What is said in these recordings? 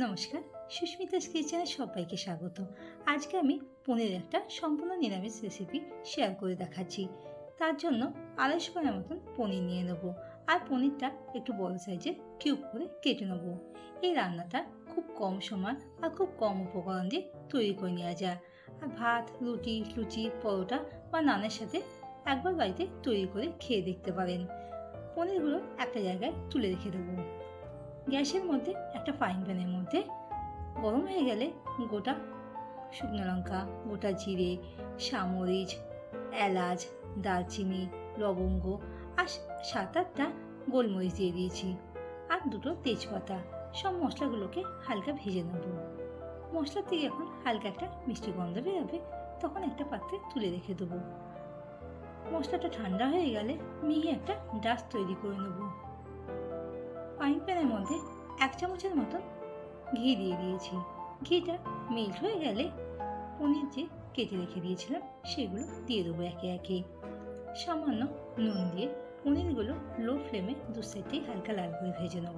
নমস্কার, সুস্মিতাস কিচেনে সবাইকে স্বাগত। আজকে আমি পনিরের একটা সম্পূর্ণ নিরামিষ রেসিপি শেয়ার করে দেখাচ্ছি। তার জন্য 250 গ্রাম মতন পনির নিয়ে নেব, আর পনিরটা একটু বড় সাইজের কিউব করে কেটে নেব। এই রান্নাটা খুব কম সময় আর খুব কম উপকরণ দিয়ে তৈরি করে নেওয়া যায়, আর ভাত, রুটি, লুচি, পরোটা বা নানের সাথে একবার বাড়িতে তৈরি করে খেয়ে দেখতে পারেন। পনিরগুলো একটা জায়গায় তুলে রেখে দেবো। গ্যাসের মধ্যে একটা ফ্রাইং প্যানের মধ্যে গরম হয়ে গেলে গোটা শুকনো লঙ্কা, গোটা জিরে, সামরিচ, এলাচ, দারচিনি, লবঙ্গ আর 7-8টা গোলমরিচ দিয়ে দিয়েছি, আর 2টো তেজপাতা। সব মশলাগুলোকে হালকা ভেজে নেব। মশলার থেকে এখন হালকা একটা মিষ্টি গন্ধ বেরোবে, তখন একটা পাত্রে তুলে রেখে দেবো। মশলাটা ঠান্ডা হয়ে গেলে মিহি একটা ডাস্ট তৈরি করে নেব। ফ্রাইং প্যানের মধ্যে 1 চামচের মতন ঘি দিয়ে দিয়েছি। ঘিটা মেল্ট হয়ে গেলে পনির যে কেটে রেখে দিয়েছিলাম সেগুলো দিয়ে দেবো একে একে। সামান্য নুন দিয়ে পনিরগুলো লো ফ্লেমে 2 সাইডেই হালকা লাল করে ভেজে নেব।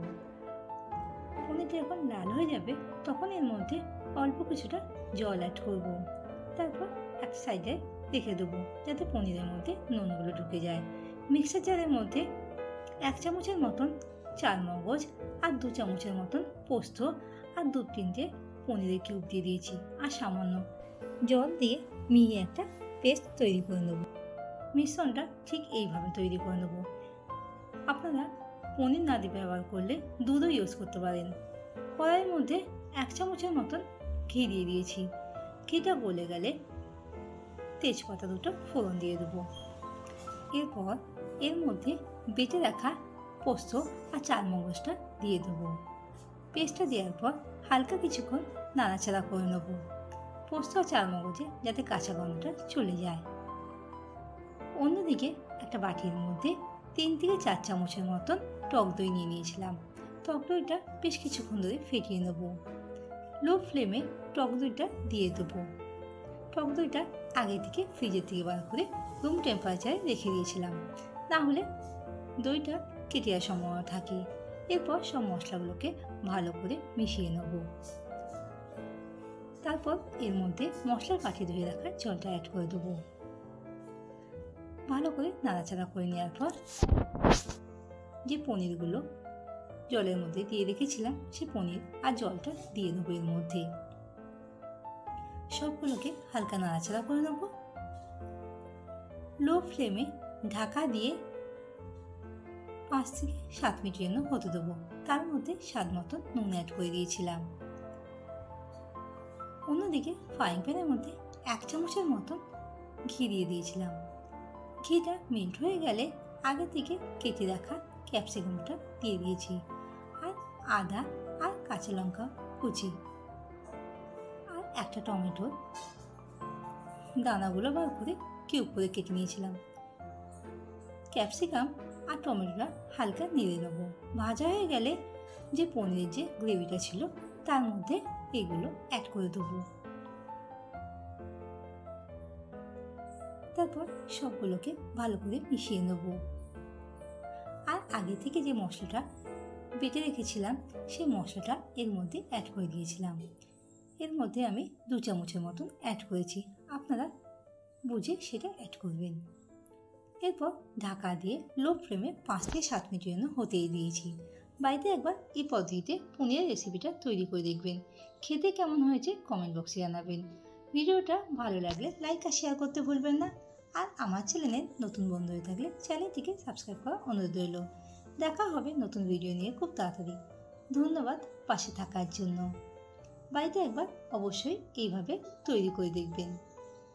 পনিরটা যখন লাল হয়ে যাবে তখন এর মধ্যে অল্প কিছুটা জল অ্যাড করব। তারপর এক সাইডে রেখে দেবো যাতে পনিরের মধ্যে নুনগুলো ঢুকে যায়। মিক্সার জারের মধ্যে 1 চামচের মতন চারমগজ আর 2 চামচের মতন পোস্ত আর 2-3টে পনিরের কিউব দিয়ে দিয়েছি, আর সামান্য জল দিয়ে মিহি একটা পেস্ট তৈরি করে নেব। মিশ্রণটা ঠিক এইভাবে তৈরি করে নেব। আপনারা পনির না দিয়ে ব্যবহার করলে দুধও ইউজ করতে পারেন। কড়াইয়ের মধ্যে 1 চামচের মতন ঘি দিয়ে দিয়েছি। ঘিটা গলে গেলে তেজপাতা 2টো ফোড়ন দিয়ে দেবো। এরপর এর মধ্যে বেটে রাখা পোস্ত আর চারমগজটা দিয়ে দেবো। পেস্টটা দেওয়ার পর হালকা কিছুক্ষণ নাড়াচাড়া করে নেব, পোস্ত আর চারমগজে যাতে কাঁচা গন্ধটা চলে যায়। অন্যদিকে একটা বাটির মধ্যে 3 থেকে 4 চামচের মতন টক দই নিয়ে নিয়েছিলাম। টক দইটা বেশ কিছুক্ষণ ধরে ফেটিয়ে নেব। লো ফ্লেমে টক দইটা দিয়ে দেবো। টক দইটা আগে থেকে ফ্রিজের থেকে বার করে রুম টেম্পারেচারে রেখে দিয়েছিলাম, না হলে দইটা কেটে যাওয়ার সম্ভাবনা থাকে। এরপর সব মশলাগুলোকে ভালো করে মিশিয়ে নেব। তারপর এর মধ্যে মশলার বাটি ধুয়ে রাখা জলটা অ্যাড করে দেবো। ভালো করে নাড়াচাড়া করে নেওয়ার পর যে পনিরগুলো জলের মধ্যে দিয়ে রেখেছিলাম সে পনির আর জলটা দিয়ে দেবো এর মধ্যে। সবগুলোকে হালকা নাড়াচাড়া করে নেব। লো ফ্লেমে ঢাকা দিয়ে 5 থেকে 7 মিনিটের জন্য হতে দেবো। তার মধ্যে স্বাদ মতো নুন অ্যাড করে দিয়েছিলাম। অন্যদিকে ফ্রাইং প্যানের মধ্যে 1 চামচের মতন ঘি দিয়ে দিয়েছিলাম। ঘিটা মেল্ট হয়ে গেলে আগে থেকে কেটে রাখা ক্যাপসিকামটা দিয়ে দিয়েছি, আর আদা আর কাঁচা লঙ্কা কুচি, আর একটা টমেটো দানাগুলো বার করে কিউব করে কেটে নিয়েছিলাম। ক্যাপসিকাম আর টমেটোটা হালকা নেড়ে নেব। ভাজা হয়ে গেলে যে পনিরের যে গ্রেভিটা ছিল তার মধ্যে এগুলো অ্যাড করে দেবো। তারপর সবগুলোকে ভালো করে মিশিয়ে নেব। আর আগে থেকে যে মশলাটা বেটে রেখেছিলাম সেই মশলাটা এর মধ্যে অ্যাড করে দিয়েছিলাম। এর মধ্যে আমি 2 চামচের মতন অ্যাড করেছি, আপনারা বুঝে সেটা অ্যাড করবেন। এরপর ঢাকা দিয়ে লো ফ্লেমে 5 থেকে 7 মিনিটের জন্য হতেই দিয়েছি। বাড়িতে একবার এই পদ্ধতিতে পনিরের রেসিপিটা তৈরি করে দেখবেন। খেতে কেমন হয়েছে কমেন্ট বক্সে জানাবেন। ভিডিওটা ভালো লাগলে লাইক আর শেয়ার করতে ভুলবেন না। আর আমার চ্যানেলের নতুন বন্ধু হয়ে থাকলে চ্যানেলটিকে সাবস্ক্রাইব করার অনুরোধ রইল। দেখা হবে নতুন ভিডিও নিয়ে খুব তাড়াতাড়ি। ধন্যবাদ পাশে থাকার জন্য। বাড়িতে একবার অবশ্যই এইভাবে তৈরি করে দেখবেন।